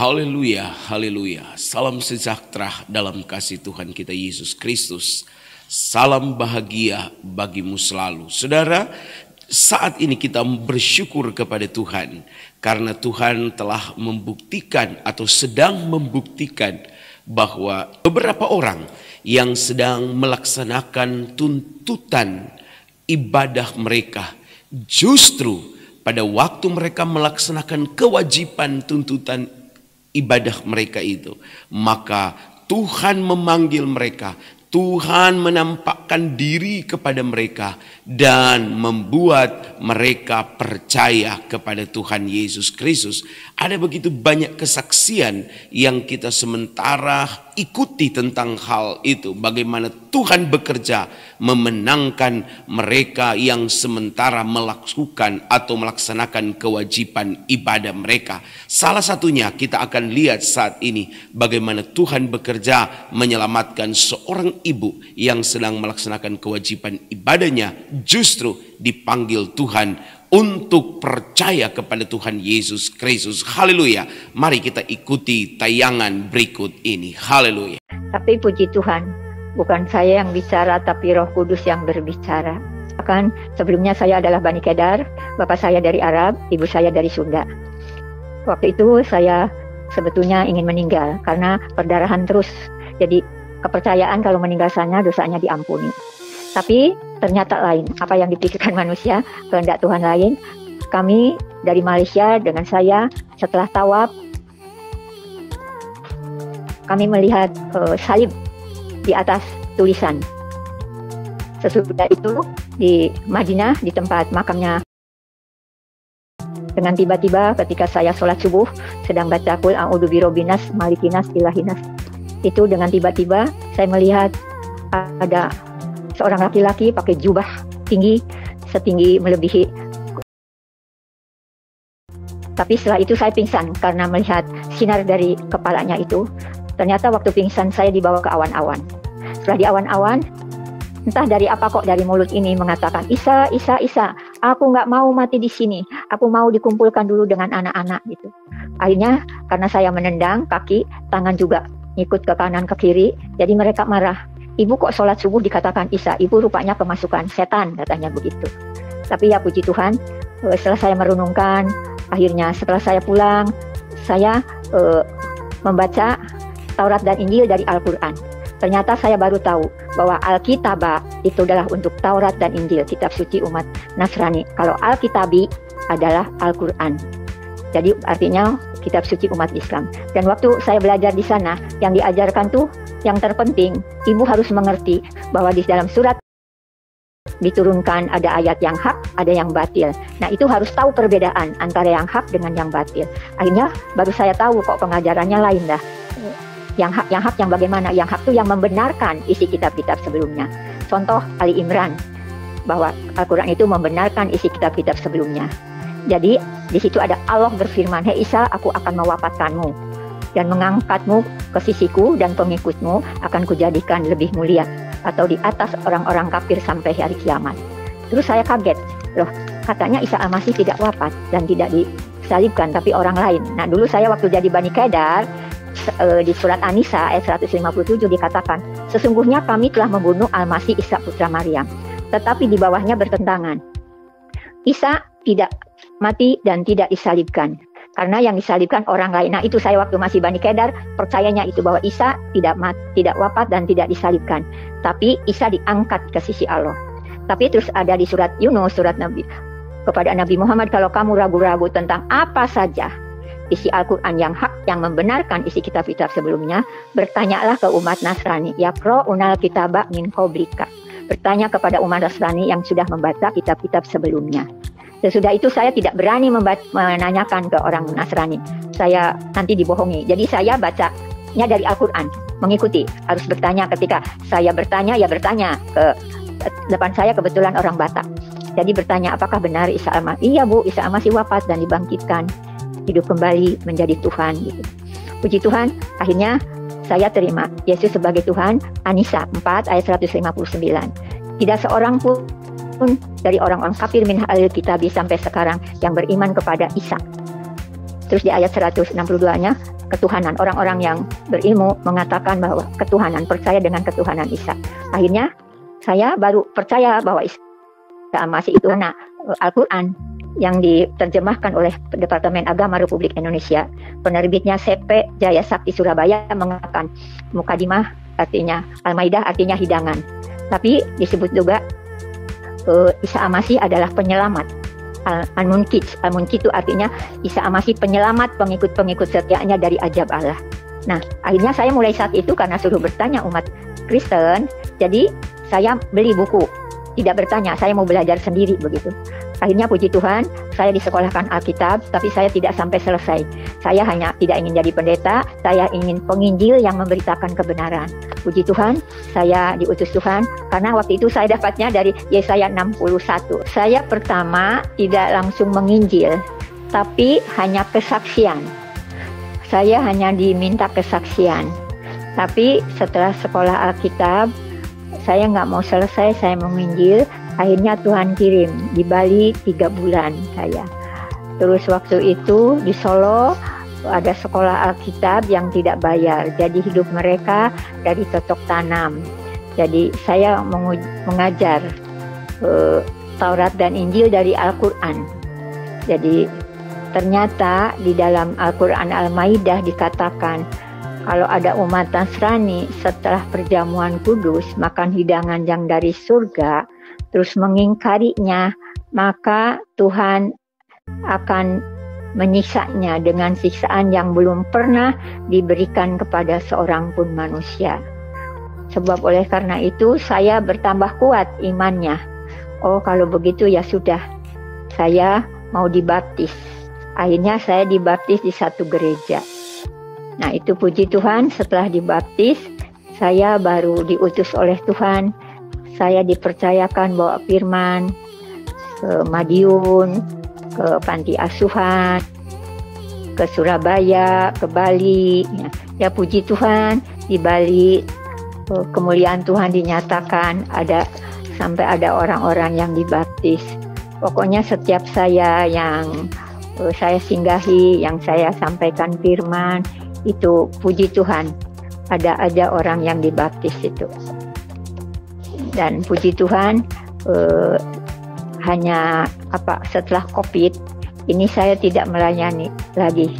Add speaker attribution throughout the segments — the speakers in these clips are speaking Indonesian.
Speaker 1: Haleluya, haleluya. Salam sejahtera dalam kasih Tuhan kita Yesus Kristus. Salam bahagia bagimu selalu. Saudara, saat ini kita bersyukur kepada Tuhan karena Tuhan telah membuktikan atau sedang membuktikan bahwa beberapa orang yang sedang melaksanakan tuntutan ibadah mereka, justru pada waktu mereka melaksanakan kewajiban tuntutan ibadah mereka itu, maka Tuhan memanggil mereka, Tuhan menampakkan diri kepada mereka dan membuat mereka percaya kepada Tuhan Yesus Kristus. Ada begitu banyak kesaksian yang kita sementara ikuti tentang hal itu. Bagaimana Tuhan bekerja memenangkan mereka yang sementara melakukan atau melaksanakan kewajiban ibadah mereka. Salah satunya kita akan lihat saat ini bagaimana Tuhan bekerja menyelamatkan seorang ibu yang sedang melaksanakan kewajiban ibadahnya, justru dipanggil Tuhan untuk percaya kepada Tuhan Yesus Kristus. Haleluya. Mari kita ikuti tayangan berikut ini. Haleluya.
Speaker 2: Tapi puji Tuhan, bukan saya yang bicara, tapi Roh Kudus yang berbicara. Bahkan sebelumnya saya adalah Bani Kedar, bapak saya dari Arab, ibu saya dari Sunda. Waktu itu saya sebetulnya ingin meninggal karena perdarahan terus. Jadi kepercayaan kalau meninggal sana dosanya diampuni. Tapi ternyata lain, apa yang dipikirkan manusia, kehendak Tuhan lain. Kami dari Malaysia dengan saya setelah tawaf, kami melihat salib di atas tulisan. Sesudah itu di Madinah, di tempat makamnya, dengan tiba-tiba ketika saya sholat subuh sedang baca Qul a'udzu birabbinas malikinas ilahinas, itu dengan tiba-tiba saya melihat ada seorang laki-laki pakai jubah tinggi, setinggi melebihi. Tapi setelah itu saya pingsan karena melihat sinar dari kepalanya itu. Ternyata waktu pingsan saya dibawa ke awan-awan. Setelah di awan-awan, entah dari apa kok dari mulut ini mengatakan, Isa, Isa, Isa, aku nggak mau mati di sini. Aku mau dikumpulkan dulu dengan anak-anak gitu. Akhirnya karena saya menendang kaki, tangan juga ikut ke kanan ke kiri, jadi mereka marah. Ibu kok sholat subuh dikatakan Isa, ibu rupanya kemasukan setan, katanya begitu. Tapi ya puji Tuhan, setelah saya merenungkan, akhirnya setelah saya pulang, saya membaca Taurat dan Injil dari Al-Quran. Ternyata saya baru tahu bahwa Alkitabah itu adalah untuk Taurat dan Injil, kitab suci umat Nasrani. Kalau Alkitabi adalah Al-Quran. Jadi artinya kitab suci umat Islam. Dan waktu saya belajar di sana, yang diajarkan tuh yang terpenting, ibu harus mengerti bahwa di dalam surat diturunkan ada ayat yang hak, ada yang batil. Nah itu harus tahu perbedaan antara yang hak dengan yang batil. Akhirnya baru saya tahu kok pengajarannya lain dah. Yang hak yang bagaimana? Yang hak itu yang membenarkan isi kitab-kitab sebelumnya. Contoh Ali Imran, bahwa Al-Quran itu membenarkan isi kitab-kitab sebelumnya. Jadi di situ ada Allah berfirman, Hei Isa, aku akan mewafatkanmu dan mengangkatmu ke sisiku, dan pengikutmu akan kujadikan lebih mulia atau di atas orang-orang kafir sampai hari kiamat. Terus saya kaget, loh katanya Isa Al-Masih tidak wafat dan tidak disalibkan, tapi orang lain. Nah dulu saya waktu jadi Bani Kedar, di surat An-Nisa ayat 157 dikatakan, sesungguhnya kami telah membunuh Al-Masih Isa putra Maryam, tetapi di bawahnya bertentangan. Isa tidak mati dan tidak disalibkan, karena yang disalibkan orang lain. Nah itu saya waktu masih Bani Kedar percayanya itu bahwa Isa tidak wafat dan tidak disalibkan, tapi Isa diangkat ke sisi Allah. Tapi terus ada di surat Yunus, surat Nabi kepada Nabi Muhammad, kalau kamu ragu-ragu tentang apa saja isi Al-Quran yang hak, yang membenarkan isi kitab-kitab sebelumnya, bertanyalah ke umat Nasrani, yaqra'unal kitaba min qablika. Bertanya kepada umat Nasrani yang sudah membaca kitab-kitab sebelumnya. Sesudah itu saya tidak berani menanyakan ke orang Nasrani. Saya nanti dibohongi. Jadi saya bacanya dari Al-Quran, mengikuti. Harus bertanya, ketika saya bertanya, ya bertanya. Ke depan saya kebetulan orang Batak. Jadi bertanya, apakah benar Isa Al-Masih? Iya Bu, Isa Al-Masih wafat dan dibangkitkan, hidup kembali menjadi Tuhan gitu. Puji Tuhan, akhirnya saya terima Yesus sebagai Tuhan. An-Nisa 4 ayat 159. Tidak seorang pun dari orang-orang kafir min ahlil kitab sampai sekarang yang beriman kepada Isa. Terus di ayat 162-nya, ketuhanan. Orang-orang yang berilmu mengatakan bahwa ketuhanan, percaya dengan ketuhanan Isa. Akhirnya saya baru percaya bahwa Isa Al-Masih itu karena Al-Quran yang diterjemahkan oleh Departemen Agama Republik Indonesia. Penerbitnya CP Jaya Sakti Surabaya mengatakan Mukadimah artinya Al-Maidah artinya hidangan. Tapi disebut juga Isa Al-Masih adalah penyelamat. Al-Munkit itu artinya Isa Al-Masih penyelamat pengikut-pengikut setianya dari azab Allah. Nah, akhirnya saya mulai saat itu karena suruh bertanya umat Kristen, jadi saya beli buku. Tidak bertanya, saya mau belajar sendiri begitu. Akhirnya puji Tuhan, saya disekolahkan Alkitab, tapi saya tidak sampai selesai. Saya hanya tidak ingin jadi pendeta, saya ingin penginjil yang memberitakan kebenaran. Puji Tuhan, saya diutus Tuhan, karena waktu itu saya dapatnya dari Yesaya 61. Saya pertama tidak langsung menginjil, tapi hanya kesaksian. Saya hanya diminta kesaksian. Tapi setelah sekolah Alkitab, saya nggak mau selesai, saya menginjil. Akhirnya Tuhan kirim di Bali 3 bulan saya. Terus waktu itu di Solo ada sekolah Alkitab yang tidak bayar. Jadi hidup mereka dari cocok tanam. Jadi saya mengajar Taurat dan Injil dari Al-Quran. Jadi ternyata di dalam Al-Quran Al-Maidah dikatakan kalau ada umat Nasrani setelah perjamuan kudus makan hidangan yang dari surga, terus mengingkarinya, maka Tuhan akan menyiksanya dengan siksaan yang belum pernah diberikan kepada seorang pun manusia. Sebab oleh karena itu saya bertambah kuat imannya. Oh, kalau begitu ya sudah, saya mau dibaptis. Akhirnya saya dibaptis di satu gereja. Nah, itu puji Tuhan, setelah dibaptis, saya baru diutus oleh Tuhan. Saya dipercayakan bawa firman ke Madiun, ke panti asuhan, ke Surabaya, ke Bali. Ya puji Tuhan, di Bali kemuliaan Tuhan dinyatakan, sampai ada orang-orang yang dibaptis. Pokoknya setiap saya yang saya singgahi, yang saya sampaikan firman, itu puji Tuhan, ada aja orang yang dibaptis itu. Dan puji Tuhan, setelah COVID ini saya tidak melayani lagi,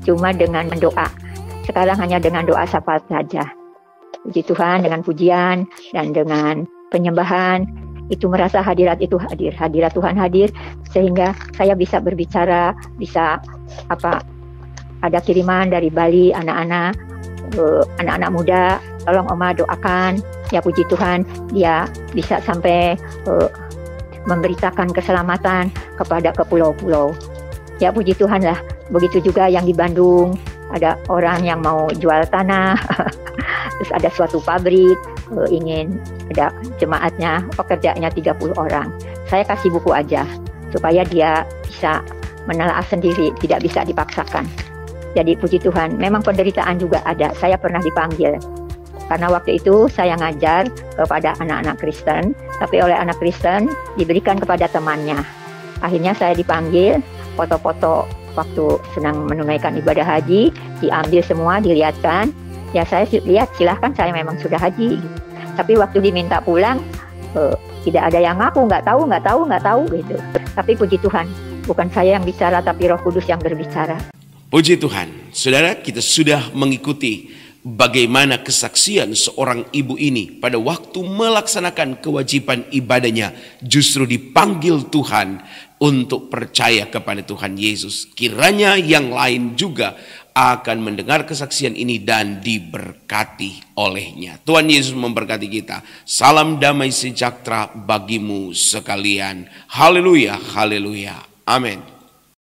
Speaker 2: cuma dengan doa. Sekarang hanya dengan doa syafaat saja. Puji Tuhan, dengan pujian dan dengan penyembahan itu merasa hadirat Tuhan hadir, sehingga saya bisa berbicara, bisa ada kiriman dari Bali anak-anak muda, tolong Oma doakan. Ya puji Tuhan, dia bisa sampai memberitakan keselamatan ke pulau-pulau. Ya puji Tuhan lah. Begitu juga yang di Bandung, ada orang yang mau jual tanah, terus ada suatu pabrik ingin ada jemaatnya, pekerjaannya 30 orang. Saya kasih buku aja supaya dia bisa menelaah sendiri, tidak bisa dipaksakan. Jadi puji Tuhan, memang penderitaan juga ada. Saya pernah dipanggil. Karena waktu itu saya ngajar kepada anak-anak Kristen, tapi oleh anak Kristen diberikan kepada temannya. Akhirnya saya dipanggil, foto-foto waktu sedang menunaikan ibadah haji, diambil semua, dilihatkan. Ya saya lihat, silahkan, saya memang sudah haji. Tapi waktu diminta pulang, tidak ada yang ngaku, nggak tahu gitu. Tapi puji Tuhan, bukan saya yang bicara, tapi Roh Kudus yang berbicara.
Speaker 1: Puji Tuhan, saudara, kita sudah mengikuti bagaimana kesaksian seorang ibu ini pada waktu melaksanakan kewajiban ibadahnya justru dipanggil Tuhan untuk percaya kepada Tuhan Yesus. Kiranya yang lain juga akan mendengar kesaksian ini dan diberkati olehnya. Tuhan Yesus memberkati kita. Salam damai sejahtera bagimu sekalian. Haleluya, haleluya. Amin.